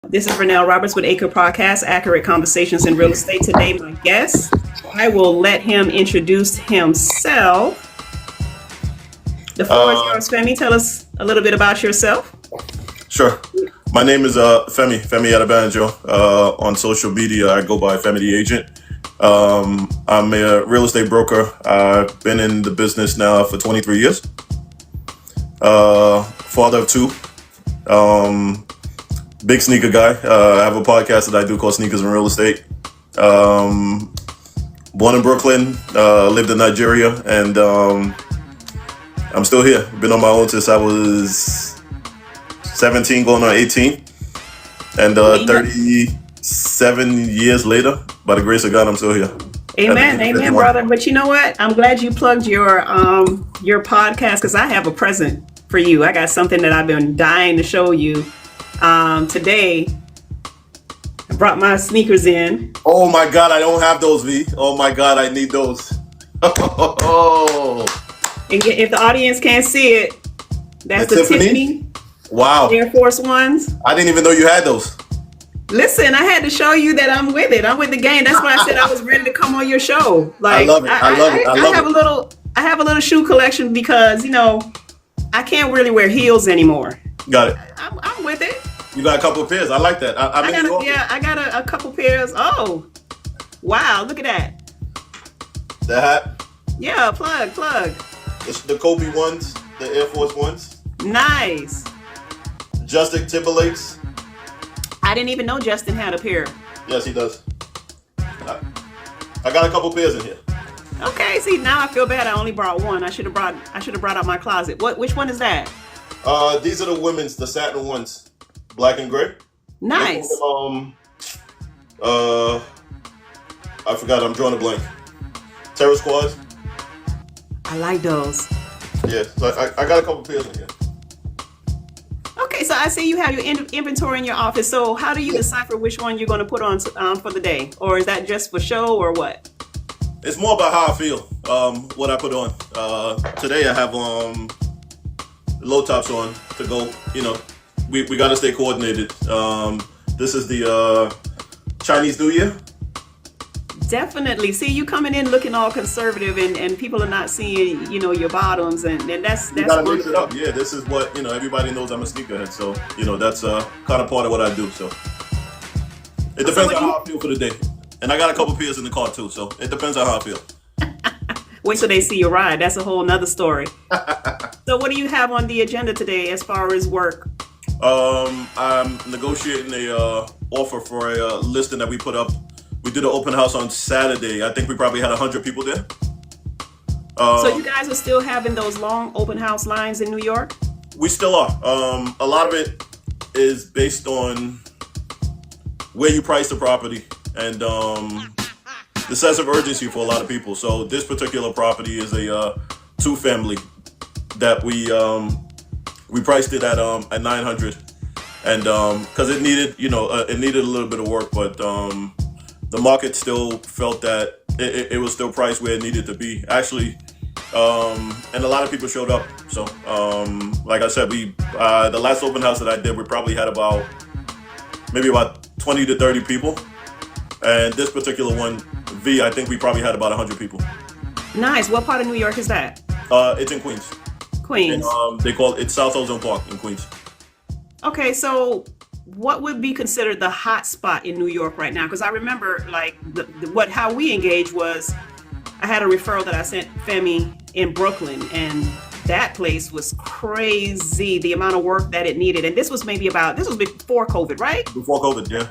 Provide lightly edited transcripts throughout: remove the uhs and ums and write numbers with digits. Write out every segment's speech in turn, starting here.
This is Vernell Roberts with Acre Podcast, Accurate Conversations in Real Estate. Today, my guest, I will let him introduce himself. The floor is yours, Femi. Tell us a little bit about yourself. Sure. My name is Femi Adebanjo. On social media, I go by Femi the Agent. I'm a real estate broker. I've been in the business now for 23 years. Father of two. Big sneaker guy. I have a podcast that I do called Sneakers and Real Estate. Born in Brooklyn, lived in Nigeria, and I'm still here. Been on my own since I was 17, going on 18. And 37 years later, by the grace of God, I'm still here. Amen, brother. But you know what? I'm glad you plugged your podcast because I have a present for you. I got something that I've been dying to show you. Today, I brought my sneakers in. Oh my God, I don't have those, V. Oh my God, I need those. Oh. And if the audience can't see it, that's the Tiffany. Wow. Air Force Ones. I didn't even know you had those. Listen, I had to show you that I'm with it. I'm with the game. That's why I said I was ready to come on your show. Like, I love it. I have a little shoe collection because, I can't really wear heels anymore. Got it. I'm with it. You got a couple of pairs. I like that. I got a couple pairs. Oh, wow. Look at that. The hat. Yeah, plug. The Kobe ones. The Air Force ones. Nice. Justin Timberlake's. I didn't even know Justin had a pair. Yes, he does. I got a couple pairs in here. Okay, see, now I feel bad. I only brought one. I should have brought out my closet. Which one is that? These are the women's, the satin ones, black and gray. Nice. I forgot. I'm drawing a blank. Terrace quads. I like those. Yeah, so I got a couple pairs in here. Okay, so I see you have your inventory in your office. So how do you decipher which one you're going to put on for the day, or is that just for show, or what? It's more about how I feel. What I put on. Today I have low tops on to go. We got to stay coordinated. This is the Chinese New Year. Definitely. See, you coming in looking all conservative, and people are not seeing, your bottoms, and that's. You gotta mix it up. Yeah, this is what everybody knows. I'm a sneakerhead, so that's kind of part of what I do. So it depends on how I feel for the day, and I got a couple pairs in the car too. So it depends on how I feel. Wait till they see you ride. That's a whole nother story. So what do you have on the agenda today as far as work? I'm negotiating a offer for a listing that we put up. We did an open house on Saturday. I think we probably had 100 people there. So you guys are still having those long open house lines in New York? We still are. A lot of it is based on where you price the property and the sense of urgency for a lot of people. So this particular property is a two-family that we priced it at 900, and because it needed a little bit of work, but the market still felt that it was still priced where it needed to be. Actually, and a lot of people showed up. So like I said, the last open house that I did, we probably had about 20 to 30 people, and this particular one, I think we probably had about 100 people. Nice. What part of New York is that? It's in Queens. Queens. And, they call it South Ozone Park in Queens. Okay, so what would be considered the hot spot in New York right now? Because I remember, how we engaged was, I had a referral that I sent Femi in Brooklyn, and that place was crazy. The amount of work that it needed, and this was before COVID, right? Before COVID, yeah.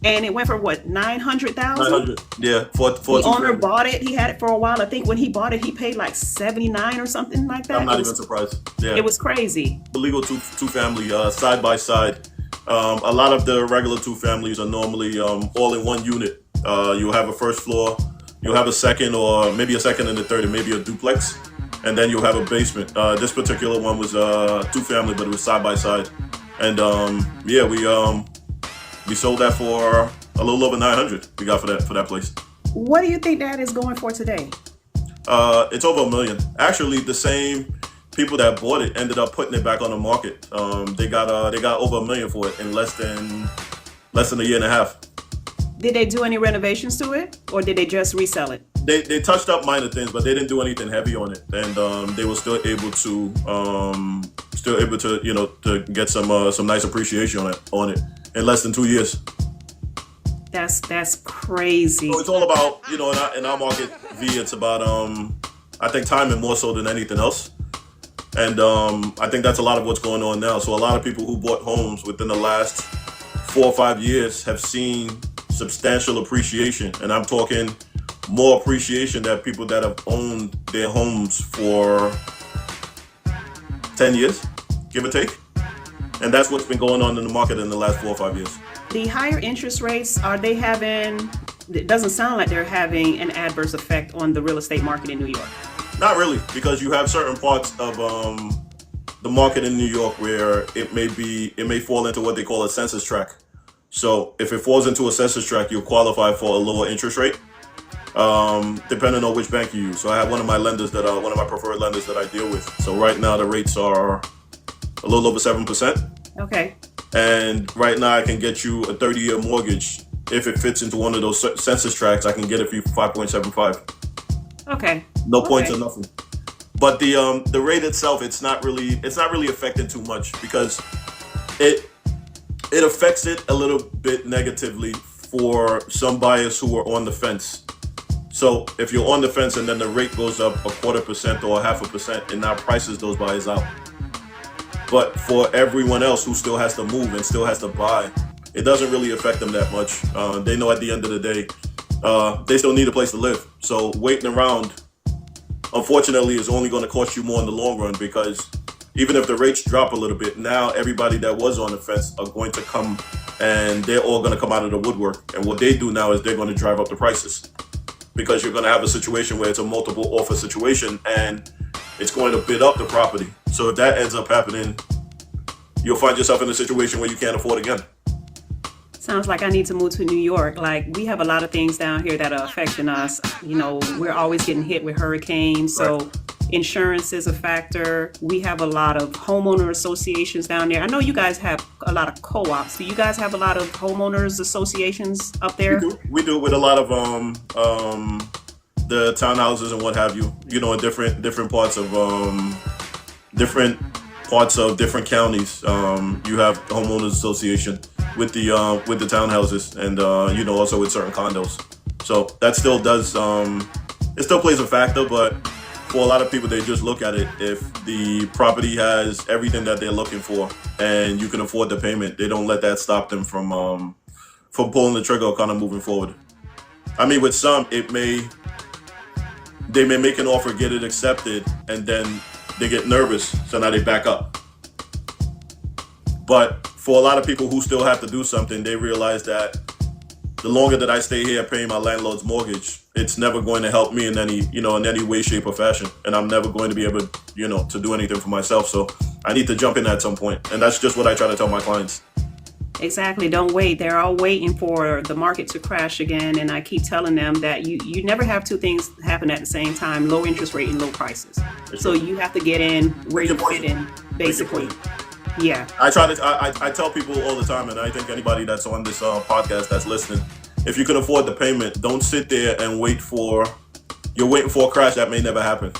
And it went for what, 900,000? 900, yeah. The owner bought it. He had it for a while. I think when he bought it, he paid like 79 or something like that. I'm not even surprised. Yeah, it was crazy. The legal two-family, side by side. A lot of the regular two families are normally all in one unit. You'll have a first floor, you'll have a second, or maybe a second and a third, and maybe a duplex, and then you'll have a basement. This particular one was two family, but it was side by side, and we sold that for a little over 900. We got for that place. What do you think that is going for today? It's over $1 million. Actually, the same people that bought it ended up putting it back on the market. They got over $1 million for it in less than less than a year and a half. Did they do any renovations to it, or did they just resell it? They touched up minor things, but they didn't do anything heavy on it, and they were still able to to get some nice appreciation on it in less than 2 years. That's crazy. So it's all about, in our market, it's about I think timing more so than anything else. And I think that's a lot of what's going on now. So a lot of people who bought homes within the last 4 or 5 years have seen substantial appreciation. And I'm talking more appreciation than people that have owned their homes for 10 years, give or take. And that's what's been going on in the market in the last 4 or 5 years. The higher interest rates, are they having, it doesn't sound like they're having an adverse effect on the real estate market in New York. Not really, because you have certain parts of the market in New York where it may fall into what they call a census tract. So if it falls into a census tract, you'll qualify for a lower interest rate, depending on which bank you use. So I have one of my preferred lenders that I deal with. So right now the rates are a little over 7%. Okay. And right now I can get you a 30-year mortgage. If it fits into one of those census tracts, I can get it for you for 5.75. Okay. No points or nothing. But the rate itself, it's not really affecting too much, because it affects it a little bit negatively for some buyers who are on the fence. So if you're on the fence and then the rate goes up 0.25% or 0.5%, it now prices those buyers out. But for everyone else who still has to move and still has to buy, it doesn't really affect them that much. They know at the end of the day, they still need a place to live. So waiting around, unfortunately, is only going to cost you more in the long run, because even if the rates drop a little bit, now everybody that was on the fence are going to come, and they're all going to come out of the woodwork. And what they do now is they're going to drive up the prices, because you're going to have a situation where it's a multiple offer situation, and it's going to bid up the property. So if that ends up happening, you'll find yourself in a situation where you can't afford again. Sounds like I need to move to New York. Like, we have a lot of things down here that are affecting us. We're always getting hit with hurricanes. So Right. Insurance is a factor. We have a lot of homeowner associations down there. I know you guys have a lot of co-ops. Do you guys have a lot of homeowners associations up there? We do with a lot of the townhouses and what have you. In different parts of different counties. You have the homeowners association with the townhouses, and also with certain condos. So that still does it still plays a factor, but for a lot of people, they just look at it. If the property has everything that they're looking for and you can afford the payment, they don't let that stop them from pulling the trigger or kind of moving forward. I mean, with some, they may make an offer, get it accepted, and then they get nervous, so now they back up. But for a lot of people who still have to do something, they realize that the longer that I stay here paying my landlord's mortgage, it's never going to help me in any way, shape, or fashion. And I'm never going to be able, to do anything for myself. So I need to jump in at some point. And that's just what I try to tell my clients. Exactly. Don't wait. They're all waiting for the market to crash again. And I keep telling them that you never have two things happen at the same time: low interest rate and low prices. So you have to get in where you fit in, basically. Yeah. I tell people all the time, and I think anybody that's on this podcast that's listening, if you can afford the payment, don't sit there and waiting for a crash that may never happen.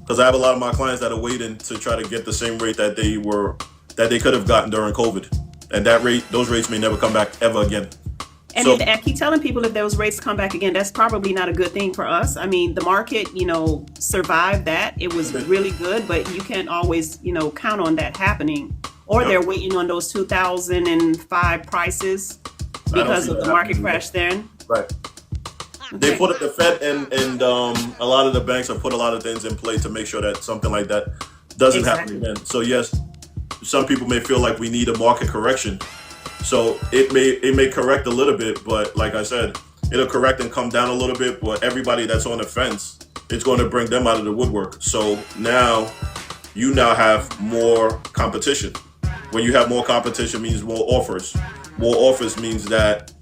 Because I have a lot of my clients that are waiting to try to get the same rate that they could have gotten during COVID. And those rates may never come back ever again. And I keep telling people, if those rates come back again, that's probably not a good thing for us. I mean, the market, survived that. It was really good, but you can't always, count on that happening. Or they're waiting on those 2005 prices because of the market crash then. Right. Okay. They put the Fed and a lot of the banks have put a lot of things in play to make sure that something like that doesn't happen again. So yes, some people may feel like we need a market correction. So it may correct a little bit, but like I said, it'll correct and come down a little bit. But everybody that's on the fence, it's going to bring them out of the woodwork. So you now have more competition. When you have more competition means more offers. More offers means that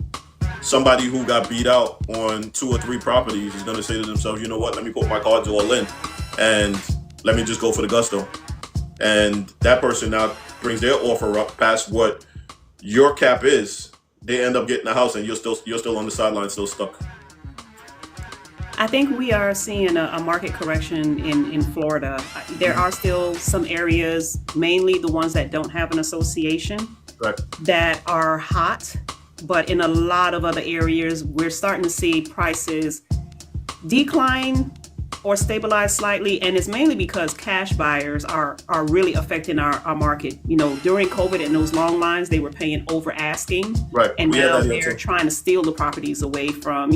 somebody who got beat out on 2 or 3 properties is going to say to themselves, you know what, let me put my cards all in and let me just go for the gusto. And that person now brings their offer up past what your cap is, they end up getting a house and you're still on the sideline, still stuck. I think we are seeing a market correction in Florida. There are still some areas, mainly the ones that don't have an association, Right. that are hot. But in a lot of other areas, we're starting to see prices decline or stabilize slightly. And it's mainly because cash buyers are really affecting our market. You know, during COVID and those long lines, they were paying over asking. Right. And We had now that here they're too. trying to steal the properties away from,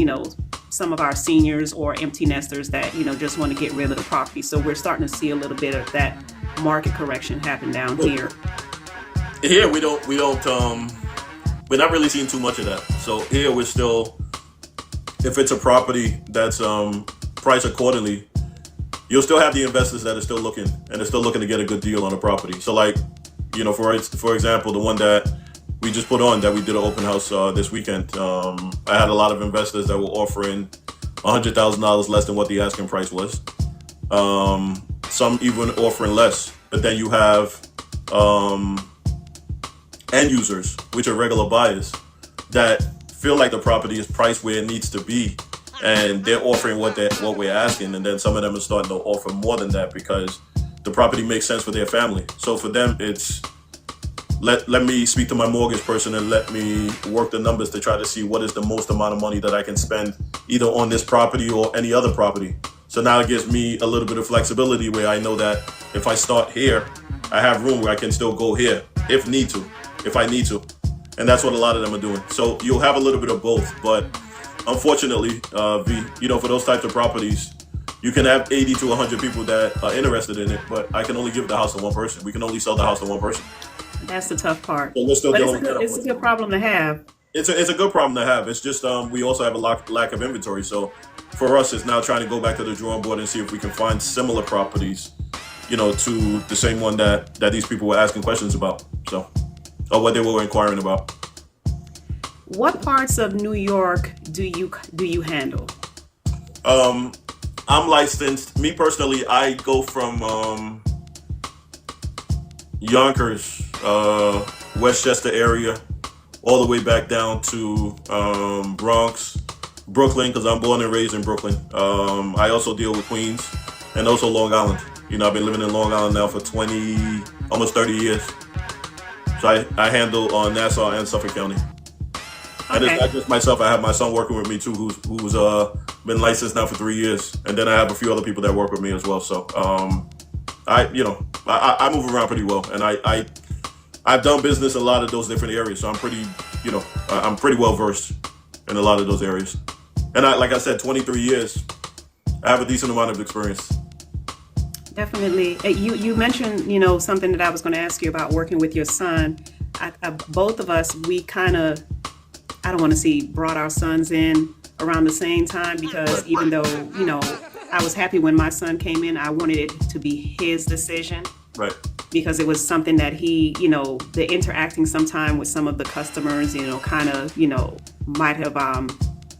some of our seniors or empty nesters that, just want to get rid of the property. So we're starting to see a little bit of that market correction happen down here. Here we don't we're not really seeing too much of that. So here we're still, if it's a property that's priced accordingly, you'll still have the investors that are still looking and they're still looking to get a good deal on a property. So like, for example, the one that we just put on that we did an open house this weekend, I had a lot of investors that were offering $100,000 less than what the asking price was. Some even offering less. But then you have end users, which are regular buyers, that feel like the property is priced where it needs to be, and they're offering what we're asking, and then some of them are starting to offer more than that because the property makes sense for their family. So for them, it's let me speak to my mortgage person and let me work the numbers to try to see what is the most amount of money that I can spend either on this property or any other property. So now it gives me a little bit of flexibility where I know that if I start here, I have room where I can still go here if I need to. And that's what a lot of them are doing. So you'll have a little bit of both, but unfortunately, for those types of properties, you can have 80 to 100 people that are interested in it, but I can only give the house to one person. We can only sell the house to one person. That's the tough part. So we're still But dealing with that. it's a good problem to have. It's a good problem to have. It's just we also have a lack of inventory. So for us, it's now trying to go back to the drawing board and see if we can find similar properties, to the same one that these people were asking questions about. So, or what they were inquiring about. What parts of New York do you handle? I'm licensed. Me personally, I go from Yonkers, Westchester area, all the way back down to Bronx, Brooklyn, because I'm born and raised in Brooklyn. I also deal with Queens and also Long Island. I've been living in Long Island now for almost 30 years. So I handle Nassau and Suffolk County. And it's not just myself. I have my son working with me too, who's been licensed now for 3 years, and then I have a few other people that work with me as well. So I move around pretty well, and I've done business in a lot of those different areas. So I'm pretty well versed in a lot of those areas. And like I said, 23 years, I have a decent amount of experience. Definitely. You mentioned, something that I was going to ask you about working with your son. Both of us, we kind of, I don't want to say brought our sons in around the same time, because even though, I was happy when my son came in, I wanted it to be his decision. Right. Because it was something that he, the interacting sometime with some of the customers, kind of, might have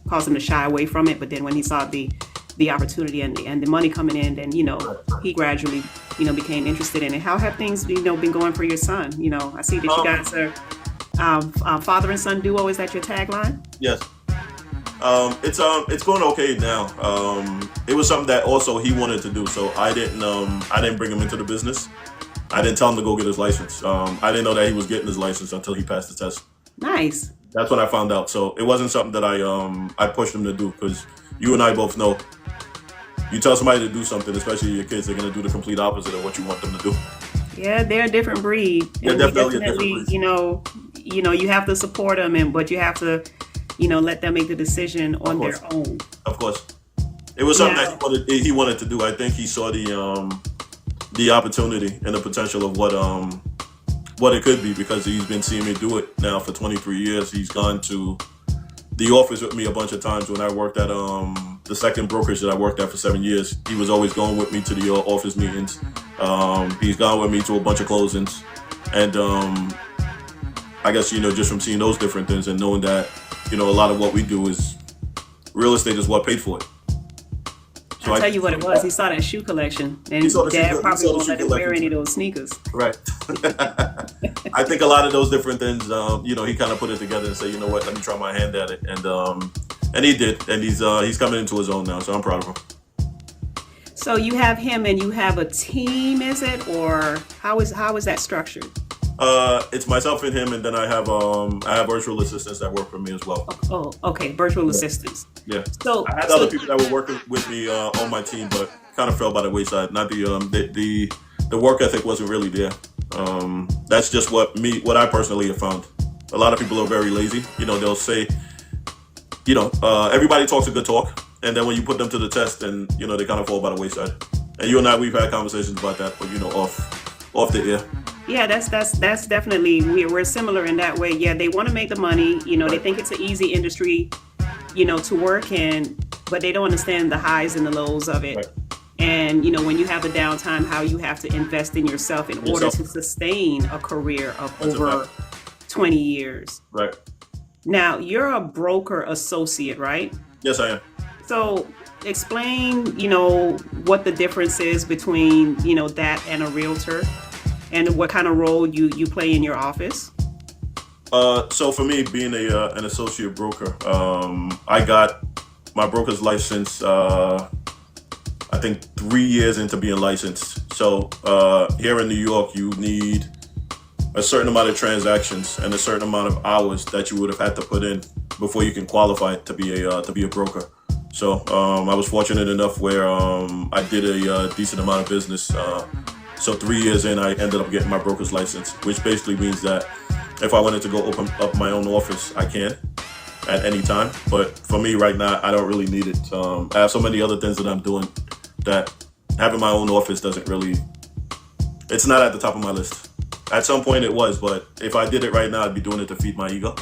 caused him to shy away from it. But then when he saw the opportunity and the money coming in, then, he gradually, became interested in it. How have things, been going for your son? I see that you guys are father and son duo. Is that your tagline? Yes. It's going okay now. It was something that also he wanted to do, so I didn't bring him into the business. I didn't tell him to go get his license. I didn't know that he was getting his license until he passed the test. Nice. That's when I found out. So it wasn't something that I pushed him to do, because you and I both know, you tell somebody to do something, especially your kids, they're going to do the complete opposite of what you want them to do. Yeah, they're a different breed. They're And definitely a different breed. you have to support them, but you have to, let them make the decision on their own. Of course. It was something that he wanted to do. I think he saw the opportunity and the potential of what it could be, because he's been seeing me do it now for 23 years. He's gone to the office with me a bunch of times when I worked at the second brokerage that I worked at for 7 years. He was always going with me to the office meetings. He's gone with me to a bunch of closings. And I guess, just from seeing those different things and knowing that, a lot of what we do is real estate is what paid for it. So I tell you what it was. He saw that shoe collection, and Dad probably won't let him wear any of those sneakers. Right. I think a lot of those different things, he kind of put it together and said, you know what, let me try my hand at it, and he did, and he's coming into his own now. So I'm proud of him. So you have him, and you have a team, is it, or how is that structured? It's myself and him, and then I have virtual assistants that work for me as well. Oh, okay, virtual assistants. Yeah. So I had other people that were working with me on my team, but kind of fell by the wayside. Not the work ethic wasn't really there. That's just what I personally have found. A lot of people are very lazy. They'll say, everybody talks a good talk, and then when you put them to the test, then they kind of fall by the wayside. And you and I, we've had conversations about that, but off the air. Yeah, that's definitely, we're similar in that way. Yeah, they want to make the money. They think it's an easy industry, to work in, but they don't understand the highs and the lows of it. Right. And, when you have the downtime, how you have to invest in yourself in order to sustain a career of over 20 years. Right. Now, you're a broker associate, right? Yes, I am. So explain, what the difference is between, that and a realtor, and what kind of role you play in your office. So for me, being an associate broker, I got my broker's license, I think 3 years into being licensed. So here in New York, you need a certain amount of transactions and a certain amount of hours that you would have had to put in before you can qualify to be a broker. So I was fortunate enough where I did a decent amount of business. So 3 years in, I ended up getting my broker's license, which basically means that if I wanted to go open up my own office, I can at any time. But for me right now, I don't really need it. I have so many other things that I'm doing that having my own office doesn't really, it's not at the top of my list. At some point it was, but if I did it right now, I'd be doing it to feed my ego.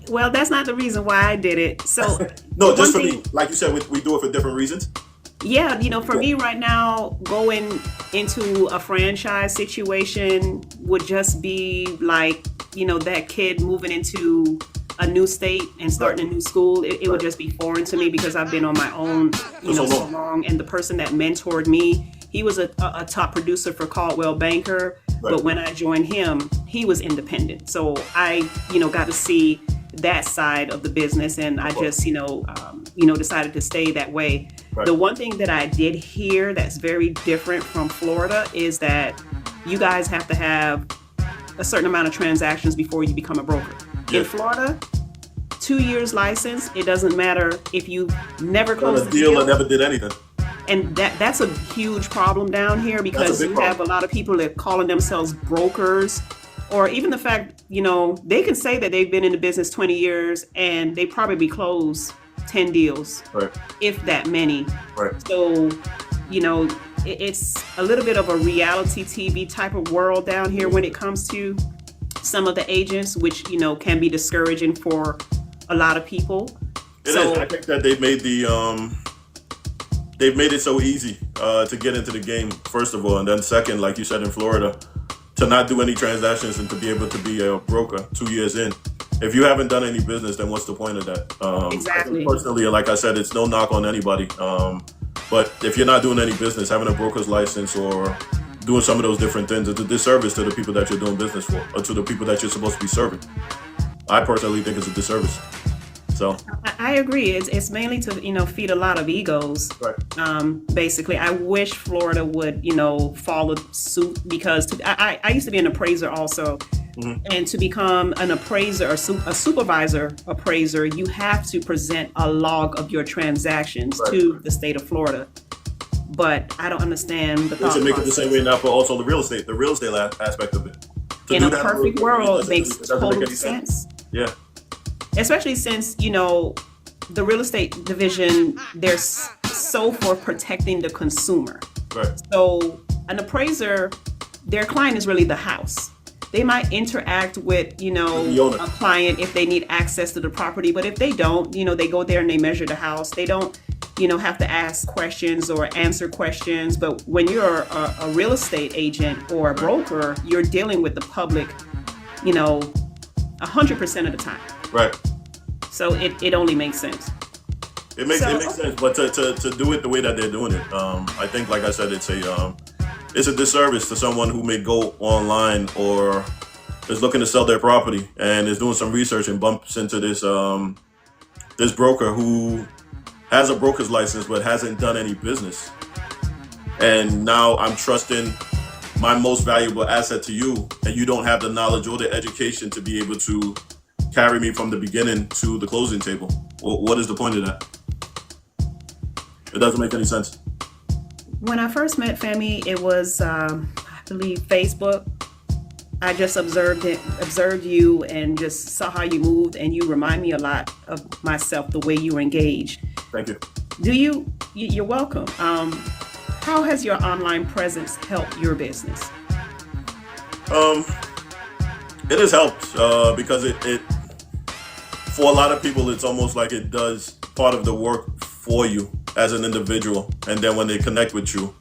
Well, that's not the reason why I did it. So no, just for me, like you said, we do it for different reasons. Yeah, for me right now, going into a franchise situation would just be like, that kid moving into a new state and starting a new school. It would just be foreign to me because I've been on my own, so long. And the person that mentored me, he was a top producer for Caldwell Banker. Right. But when I joined him, he was independent. So I, got to see that side of the business, and I just, decided to stay that way. Right. The one thing that I did hear that's very different from Florida is that you guys have to have a certain amount of transactions before you become a broker. Yeah. In Florida, 2 years license, it doesn't matter if you never closed a deal or never did anything. And that's a huge problem down here because you have a lot of people that calling themselves brokers, or even the fact, they can say that they've been in the business 20 years and they probably close 10 deals, right, if that many. Right. So, it's a little bit of a reality TV type of world down here when it comes to some of the agents, which, can be discouraging for a lot of people. It is. I think that they've made it so easy to get into the game, first of all, and then second, like you said, in Florida, to not do any transactions and to be able to be a broker 2 years in. If you haven't done any business, then what's the point of that? Exactly. Personally, like I said, it's no knock on anybody. But if you're not doing any business, having a broker's license or doing some of those different things, it's a disservice to the people that you're doing business for, or to the people that you're supposed to be serving. I personally think it's a disservice. So I agree. It's mainly to feed a lot of egos. Right. Basically, I wish Florida would follow suit because I used to be an appraiser also. Mm-hmm. And to become an appraiser or a supervisor appraiser, you have to present a log of your transactions to the state of Florida. But I don't understand the thought process. They should make it the same way now for also the real estate aspect of it. In a perfect world, it makes total sense. Yeah. Especially since, the real estate division, they're so for protecting the consumer. Right. So an appraiser, their client is really the house. They might interact with, a client if they need access to the property. But if they don't, they go there and they measure the house. They don't, have to ask questions or answer questions. But when you're a real estate agent or a broker, you're dealing with the public, 100% of the time. Right. So it only makes sense. So, makes sense, but to do it the way that they're doing it, I think, like I said, it's a disservice to someone who may go online or is looking to sell their property and is doing some research and bumps into this broker who has a broker's license but hasn't done any business. And now I'm trusting my most valuable asset to you, and you don't have the knowledge or the education to be able to carry me from the beginning to the closing table. What is the point of that? It doesn't make any sense. when I first met Femi, it was, I believe, Facebook. I just observed you, and just saw how you moved, and you remind me a lot of myself, the way you were engaged. Thank you. You're welcome. How has your online presence helped your business? It has helped because it for a lot of people, it's almost like it does part of the work for you as an individual. And then when they connect with you,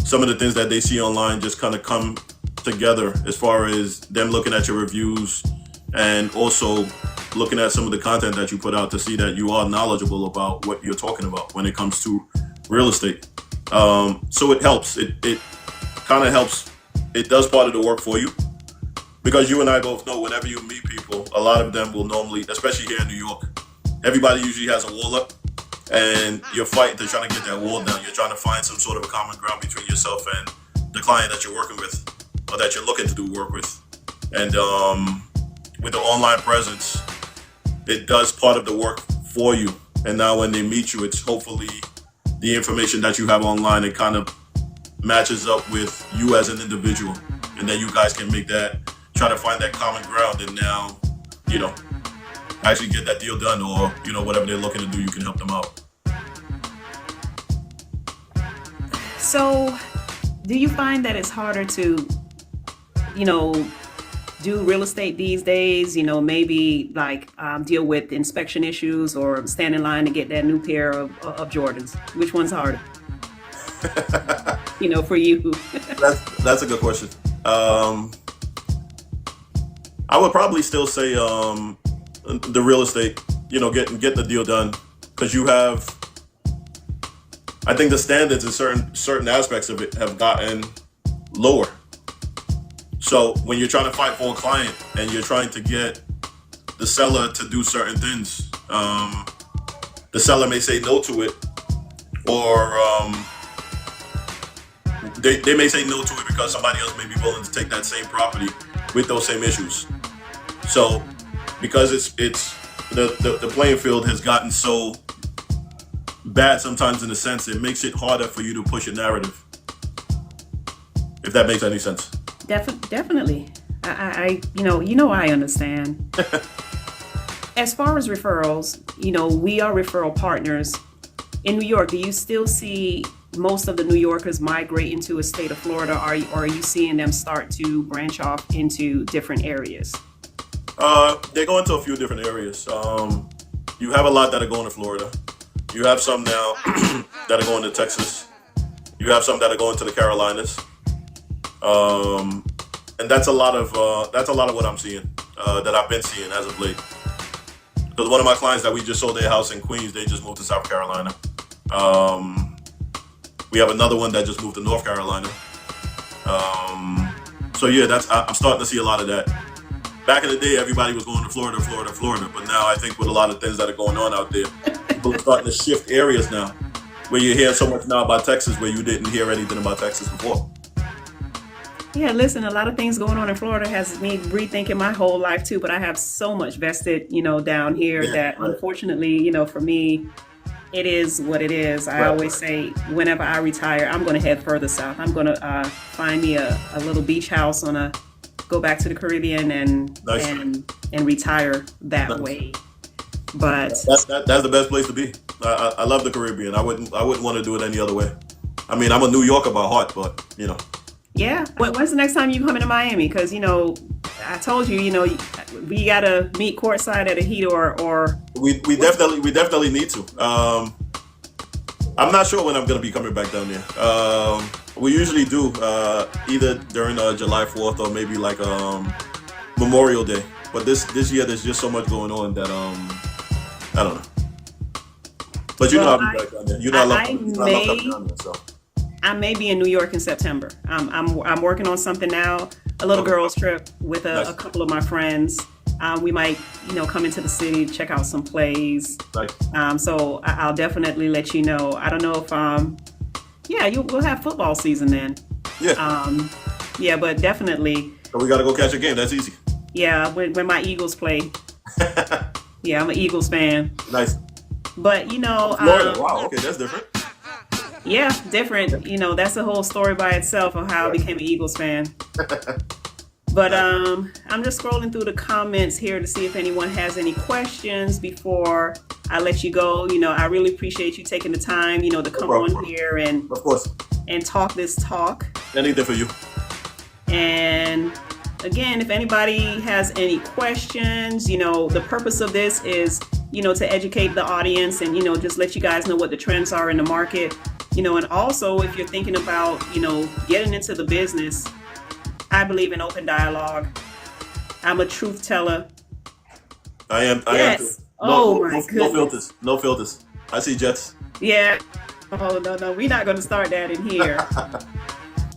some of the things that they see online just kind of come together, as far as them looking at your reviews and also looking at some of the content that you put out to see that you are knowledgeable about what you're talking about when it comes to real estate. So it helps. It kind of helps. It does part of the work for you, because you and I both know whenever you meet people, a lot of them will normally, especially here in New York, everybody usually has a wall up, and you're fighting to try to get that wall down. You're trying to find some sort of a common ground between yourself and the client that you're working with, or that you're looking to do work with. And with the online presence, it does part of the work for you. And now when they meet you, it's hopefully the information that you have online, it kind of matches up with you as an individual. And then you guys can make that, try to find that common ground, and now, actually get that deal done, or, whatever they're looking to do, you can help them out. So, do you find that it's harder to, do real estate these days? Maybe like deal with inspection issues, or stand in line to get that new pair of Jordans. Which one's harder? For you. That's a good question. I would probably still say the real estate, getting the deal done, because you have, I think the standards in certain aspects of it have gotten lower. So when you're trying to fight for a client and you're trying to get the seller to do certain things, the seller may say no to it, or they may say no to it because somebody else may be willing to take that same property with those same issues. So because it's the playing field has gotten so bad sometimes, in a sense, it makes it harder for you to push a narrative, if that makes any sense. Definitely. I I understand. As far as referrals, we are referral partners. In New York, do you still see most of the New Yorkers migrate into a state of Florida, or are you seeing them start to branch off into different areas? They go into a few different areas. You have a lot that are going to Florida. You have some now that are going to Texas. You have some that are going to the Carolinas. And that's a lot of what I'm seeing, that I've been seeing as of late. Because one of my clients that we just sold their house in Queens, they just moved to South Carolina. We have another one that just moved to North Carolina. So yeah, I'm starting to see a lot of that. Back in the day, everybody was going to Florida, but now I think with a lot of things that are going on out there, people are starting to shift areas now, where you hear so much now about Texas, where you didn't hear anything about Texas before. Yeah, listen, a lot of things going on in Florida has me rethinking my whole life too, but I have so much vested, down here that unfortunately, for me, it is what it is. I always say, whenever I retire, I'm going to head further south. I'm going to find me a little beach house go back to the Caribbean and retire that way. But that's the best place to be. I love the Caribbean. I wouldn't want to do it any other way. I mean, I'm a New Yorker by heart, but Yeah. When's the next time you come into Miami? Because I told you, we gotta meet courtside at a Heat or. We definitely need to. I'm not sure when I'm gonna be coming back down there. We usually do either during July 4th or maybe like Memorial Day. But this year there's just so much going on that I don't know. But you know Well, I'll be back down there. You know I love I coming may down there. So I may be in New York in September. I'm working on something now, a little Okay. girls trip with Nice. a couple of my friends. We might, come into the city, check out some plays. nice. So I'll definitely let you know. I don't know if we'll have football season then. Yeah. Yeah, but definitely, So we gotta go catch a game. That's easy. yeah. When my Eagles play, yeah, I'm an Eagles fan. Nice. But Florida. Wow. Okay, that's different. yeah, different. That's a whole story by itself of how I became an Eagles fan. But I'm just scrolling through the comments here to see if anyone has any questions before I let you go. I really appreciate you taking the time, to come problem. on here and Of course. talk this talk. Anything for you. And again, if anybody has any questions, the purpose of this is, to educate the audience and, just let you guys know what the trends are in the market. And also if you're thinking about, getting into the business, I believe in open dialogue. I'm a truth teller. I am. I Yes. am. Too. My No goodness. filters. No filters. I see Jets. Yeah. Oh, no, we're not going to start that in here.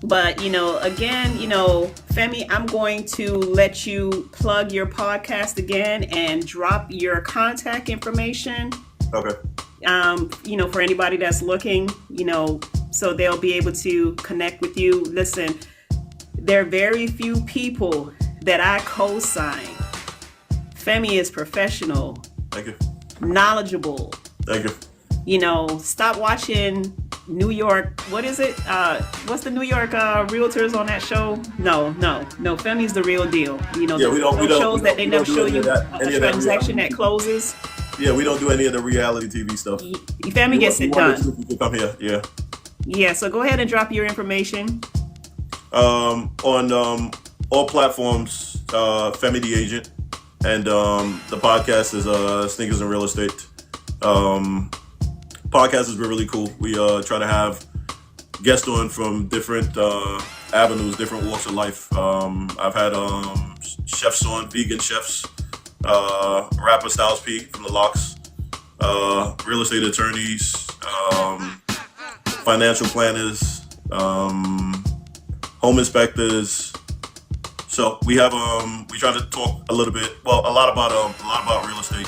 But, again, Femi, I'm going to let you plug your podcast again and drop your contact information. Okay. For anybody that's looking, so they'll be able to connect with you. Listen, there are very few people that I co-sign. Femi is professional, Thank you. knowledgeable. Thank you. Stop watching New York. What is it? What's the New York realtors on that show? No. Femi's the real deal. We don't shows that they we never don't do show any you of that- a any of that transaction reality. that closes. Yeah, we don't do any of the reality TV stuff. Femi gets it done. You can come here. Yeah. Yeah. So go ahead and drop your information. On all platforms, Femi the Agent, and the podcast is Sneakers and Real Estate. Podcast has been really cool. We try to have guests on from different avenues, different walks of life. I've had chefs on, vegan chefs, rapper Styles P from the Locks, real estate attorneys, financial planners, home inspectors. So we have we try to talk a lot about real estate,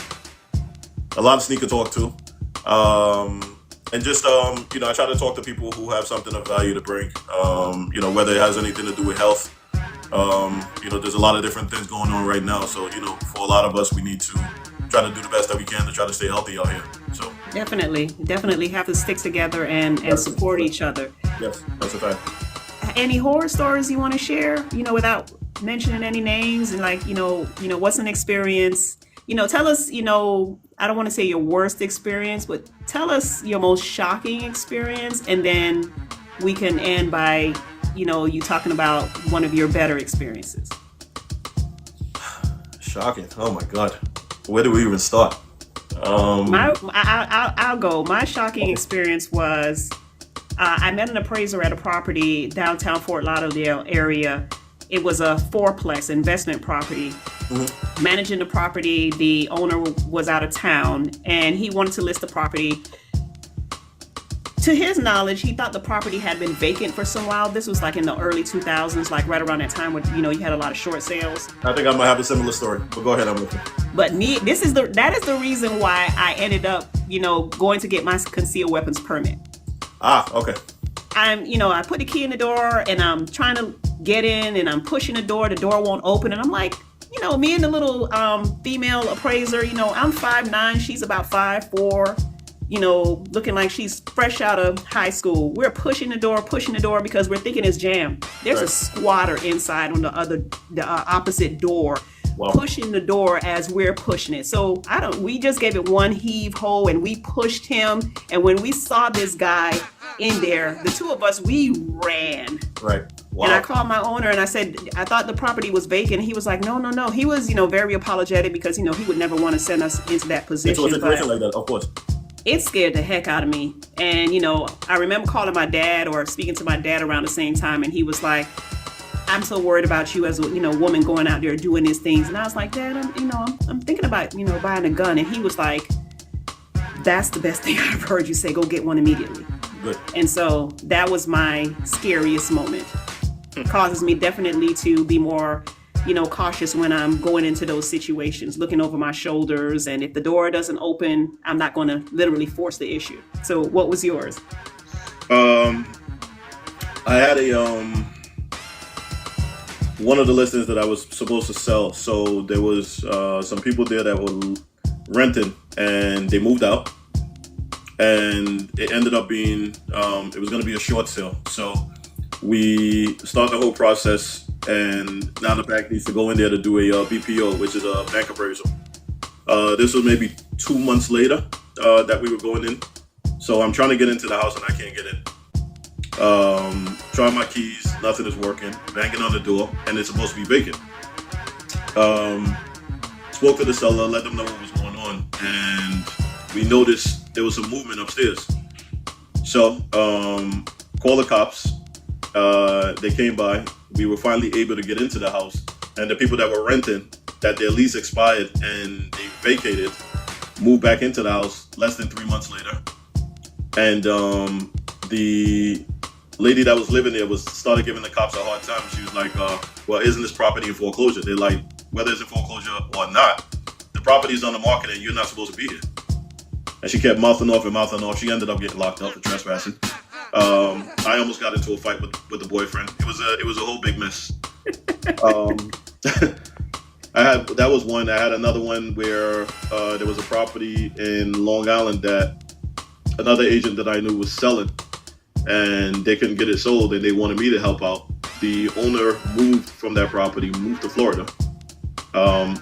a lot of sneaker talk too, and just I try to talk to people who have something of value to bring. Whether it has anything to do with health. There's a lot of different things going on right now. So for a lot of us, we need to try to do the best that we can to try to stay healthy out here. So Definitely have to stick together and support each other. yes, that's a fact. Any horror stories you want to share, without mentioning any names, and what's an experience, tell us, I don't want to say your worst experience, but tell us your most shocking experience, and then we can end by, you talking about one of your better experiences. Shocking. Oh my God. Where do we even start? I'll go. My shocking experience was I met an appraiser at a property downtown Fort Lauderdale area. It was a fourplex investment property. Mm-hmm. Managing the property, the owner was out of town and he wanted to list the property. To his knowledge, he thought the property had been vacant for some while. This was like in the early 2000s, like right around that time when, you had a lot of short sales. I think I might have a similar story, but go ahead, I'm listening. But that is the reason why I ended up, going to get my concealed weapons permit. Okay. I put the key in the door and I'm trying to get in and I'm pushing the door won't open. And I'm like, me and the little female appraiser, I'm 5'9", she's about 5'4", looking like she's fresh out of high school. We're pushing the door because we're thinking it's jammed. There's a squatter inside on the opposite door. Wow. Pushing the door as we're pushing it. So we just gave it one heave ho and we pushed him. And when we saw this guy in there, the two of us, we ran. Right. Wow. And I called my owner and I said, I thought the property was vacant. He was like, no. He was, very apologetic because, he would never want to send us into that position. Into a situation like that, of course. It scared the heck out of me. And, I remember calling my dad or speaking to my dad around the same time. And he was like, I'm so worried about you as a woman going out there doing these things. And I was like, Dad, I'm thinking about buying a gun. And he was like, That's the best thing I've heard you say. Go get one immediately. Good. And so that was my scariest moment. It causes me definitely to be more, cautious when I'm going into those situations, looking over my shoulders. And if the door doesn't open, I'm not going to literally force the issue. So what was yours? I had one of the listings that I was supposed to sell. So there was some people there that were renting, and they moved out, and it ended up being it was going to be a short sale. So we start the whole process, and now the bank needs to go in there to do a BPO, which is a bank appraisal. This was maybe 2 months later that we were going in. So I'm trying to get into the house and I can't get in. Trying my keys, nothing is working. Banging on the door, and it's supposed to be vacant. Spoke to the seller, let them know what was going on, and we noticed there was some movement upstairs. So call the cops. They came by. We were finally able to get into the house, and the people that were renting, that their lease expired and they vacated, moved back into the house less than 3 months later. And the lady that was living there started giving the cops a hard time. She was like, well, isn't this property in foreclosure? They're like, whether it's in foreclosure or not, the property's on the market and you're not supposed to be here. And she kept mouthing off and mouthing off. She ended up getting locked up for trespassing. I almost got into a fight with the boyfriend. It was a whole big mess. That was one. I had another one where there was a property in Long Island that another agent that I knew was selling, and they couldn't get it sold, and they wanted me to help out. The owner moved from that property, moved to Florida.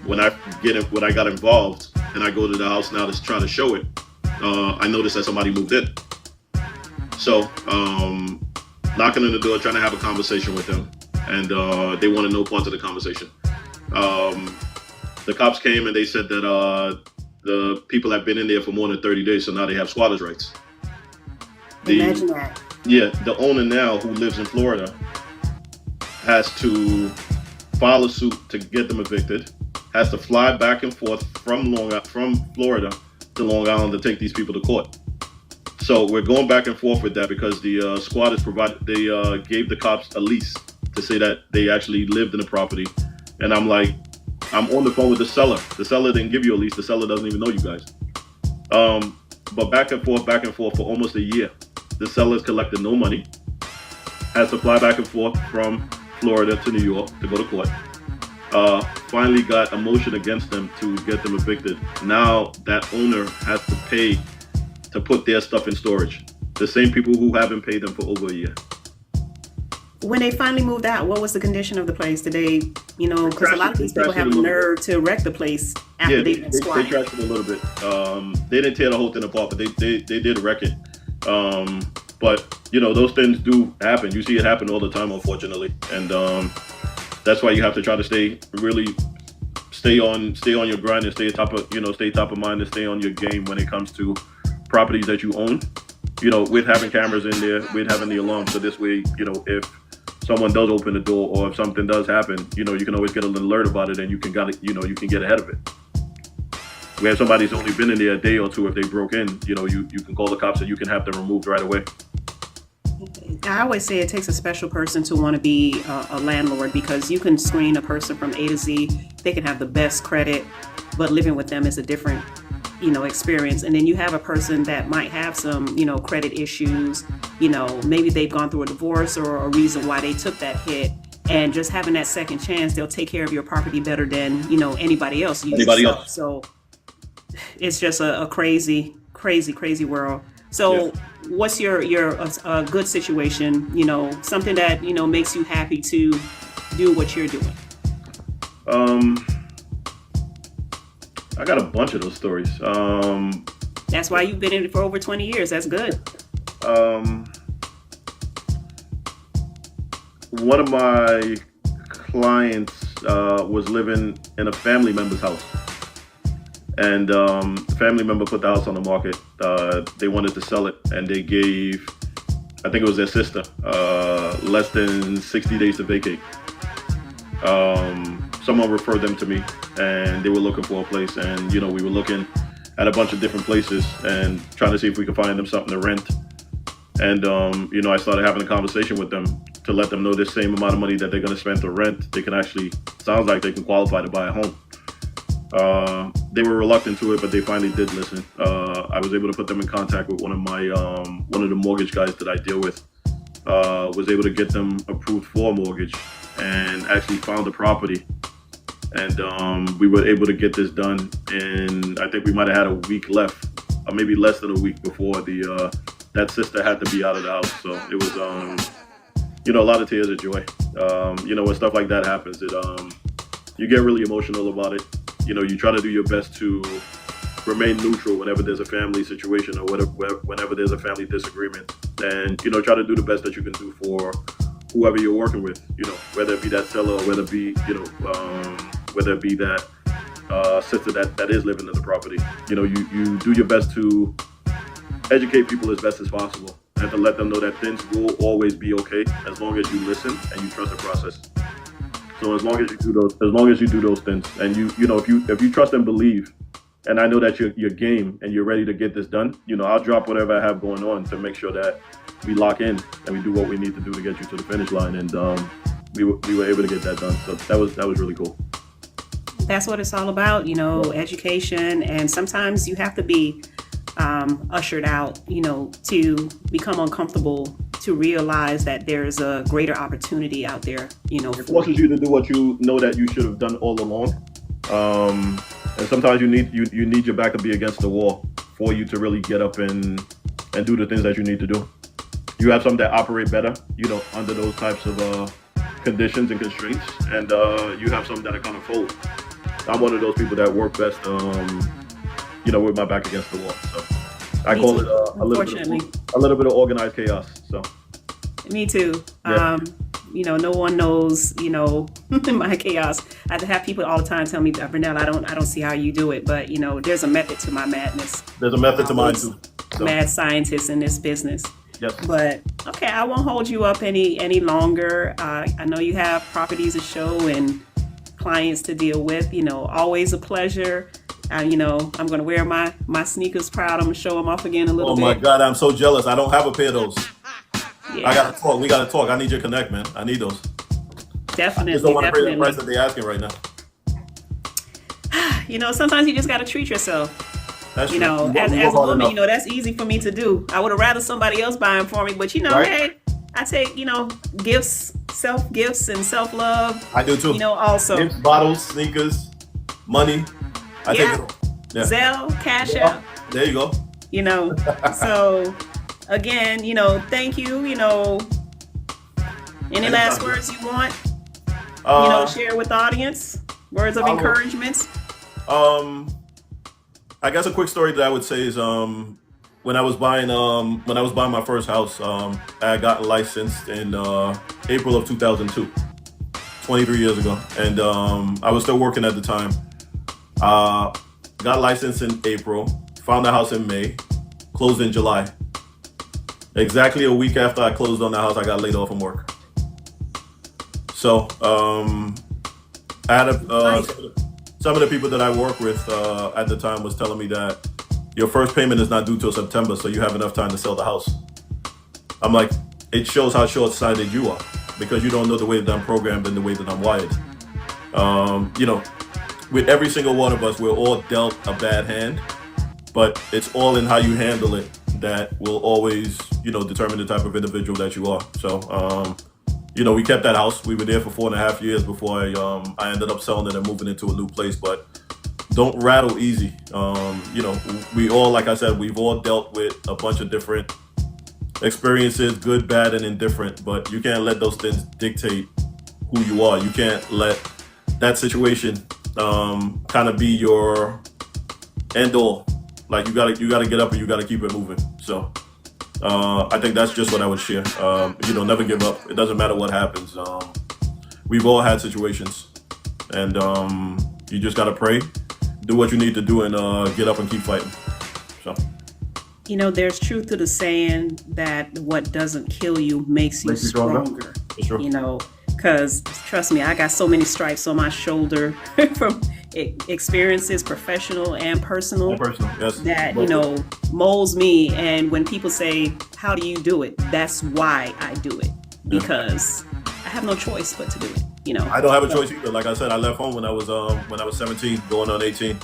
When I got involved and I go to the house now to try to show it, I noticed that somebody moved in. So knocking on the door, trying to have a conversation with them, and they wanted no part of the conversation. The cops came and they said that the people have been in there for more than 30 days, so now they have squatters' rights. Imagine that. Yeah, the owner now, who lives in Florida, has to file a suit to get them evicted, has to fly back and forth from Florida to Long Island to take these people to court. So we're going back and forth with that because the squatters gave the cops a lease to say that they actually lived in the property. And I'm like, I'm on the phone with the seller. The seller didn't give you a lease. The seller doesn't even know you guys. But back and forth for almost a year. The seller's collected no money. Has to fly back and forth from Florida to New York to go to court. Finally got a motion against them to get them evicted. Now that owner has to pay to put their stuff in storage. The same people who haven't paid them for over a year. When they finally moved out, what was the condition of the place? Did they, because a lot of these people have the nerve to wreck the place after they've been squatting. They trashed it a little bit. They didn't tear the whole thing apart, but they did wreck it. But those things do happen. You see it happen all the time, unfortunately, and that's why you have to try to stay on your grind and stay top of mind and stay on your game when it comes to properties that you own. With having cameras in there, with having the alarm, so this way, if someone does open the door or if something does happen, you can always get an alert about it and you can get ahead of it. Where somebody's only been in there a day or two, if they broke in, you can call the cops and you can have them removed right away. I always say it takes a special person to want to be a landlord, because you can screen a person from A to Z. They can have the best credit, but living with them is a different, experience. And then you have a person that might have some, credit issues, maybe they've gone through a divorce or a reason why they took that hit. And just having that second chance, they'll take care of your property better than, anybody else. So it's just a crazy, crazy, crazy world. So yeah. What's your good situation, something that, makes you happy to do what you're doing? I got a bunch of those stories. That's why you've been in it for over 20 years. That's good. One of my clients was living in a family member's house. And the family member put the house on the market. They wanted to sell it, and they gave, I think it was their sister, less than 60 days to vacate. Someone referred them to me, and they were looking for a place, and we were looking. at a bunch of different places and trying to see if we could find them something to rent. And, I started having a conversation with them to let them know this same amount of money that they're going to spend to rent, they can actually, sounds like they can qualify to buy a home. They were reluctant to it, but they finally did listen. I was able to put them in contact with one of the mortgage guys that I deal with. Was able to get them approved for a mortgage and actually found a property. And we were able to get this done. And I think we might have had a week left, or maybe less than a week before that sister had to be out of the house. So it was, a lot of tears of joy. When stuff like that happens, you get really emotional about it. You try to do your best to remain neutral whenever there's a family situation or whenever there's a family disagreement. And, try to do the best that you can do for whoever you're working with, whether it be that seller or whether it be, whether it be that sister that is living in the property. You do your best to educate people as best as possible and to let them know that things will always be okay as long as you listen and you trust the process. So as long as you do those things, and if you trust and believe, and I know that you're game and you're ready to get this done, I'll drop whatever I have going on to make sure that we lock in and we do what we need to do to get you to the finish line. And we were able to get that done. So that was really cool. That's what it's all about, education, and sometimes you have to be ushered out, to become uncomfortable, to realize that there's a greater opportunity out there, It forces you to do what you know that you should have done all along. And sometimes you need your back to be against the wall for you to really get up and do the things that you need to do. You have some that operate better, under those types of conditions and constraints, and you have some that are kind of fold. I'm one of those people that work best, with my back against the wall. So I call it a little bit of organized chaos. So me too. Yeah. No one knows, my chaos. I have people all the time tell me, Vernell, I don't see how you do it, but there's a method to my madness. There's a method to mine too. So. Mad scientists in this business. Yep. But okay, I won't hold you up any longer. I know you have properties to show and clients to deal with. Always a pleasure. I'm going to wear my sneakers proud. I'm going to show them off again a little bit. Oh my God, I'm so jealous. I don't have a pair of those. Yeah. I gotta talk. We gotta talk. I need your connect, man. I need those. Definitely. I just don't want to pay the price that they're asking right now. Sometimes you just got to treat yourself. That's as a woman, that's easy for me to do. I would have rather somebody else buy them for me, but right? Hey, I take gifts, self gifts, and self love. I do too. Also gifts, bottles, sneakers, money. I take it all. Yeah. Zelle, Cash App. There you go. So again, thank you. Any last words you want? Share with the audience. Words of encouragement. I guess a quick story that I would say is when I was buying my first house, I had gotten licensed in April of 2002, 23 years ago, and I was still working at the time. Got licensed in April, found the house in May, closed in July. Exactly a week after I closed on the house, I got laid off from work. So I had some of the people that I work with at the time was telling me that your first payment is not due till September, so you have enough time to sell the house. I'm like, it shows how short-sighted you are because you don't know the way that I'm programmed and the way that I'm wired. With every single one of us, we're all dealt a bad hand, but it's all in how you handle it that will always, determine the type of individual that you are. So, we kept that house. We were there for 4.5 years before I ended up selling it and moving into a new place. But don't rattle easy. We all, like I said, we've all dealt with a bunch of different experiences, good, bad, and indifferent. But you can't let those things dictate who you are. You can't let that situation kind of be your end all. Like you gotta get up and you gotta keep it moving. So I think that's just what I would share. Never give up. It doesn't matter what happens. We've all had situations, and you just gotta pray, do what you need to do, and get up and keep fighting. So. There's truth to the saying that what doesn't kill you makes you stronger. For sure. Because trust me, I got so many stripes on my shoulder from experiences, professional and personal, Yes. that molds me. And when people say, "How do you do it?" That's why I do it, because I have no choice but to do it. I don't have a choice either. Like I said, I left home when I was 17, going on 18.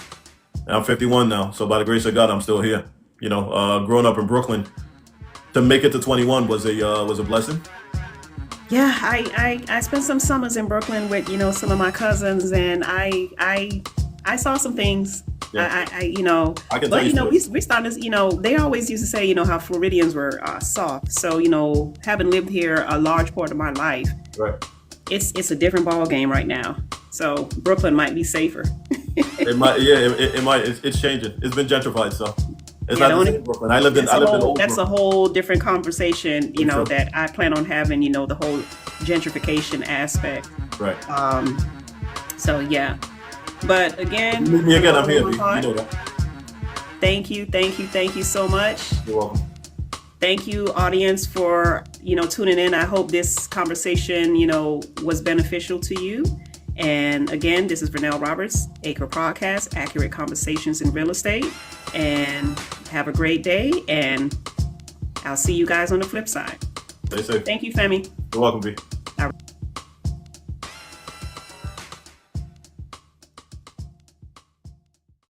And I'm 51 now, so by the grace of God, I'm still here. Growing up in Brooklyn, to make it to 21 was a blessing. Yeah, I spent some summers in Brooklyn with some of my cousins, and I saw some things. Yeah. I can but tell you we started they always used to say how Floridians were soft. So having lived here a large part of my life, right, it's a different ball game right now. So Brooklyn might be safer. It might, it might. It's changing. It's been gentrified, so it's not the same Brooklyn. I lived in old That's Brooklyn. a whole different conversation, Sure. that I plan on having, the whole gentrification aspect. Right. So yeah, but again, Meet me again. I'm here. You know that. Thank you so much. You're welcome. Thank you, audience, for tuning in. I hope this conversation was beneficial to you. And again, this is Vernell Roberts, Acre Podcast, Accurate Conversations in Real Estate. And have a great day. And I'll see you guys on the flip side. Stay safe. Thank you, Femi. You're welcome, B.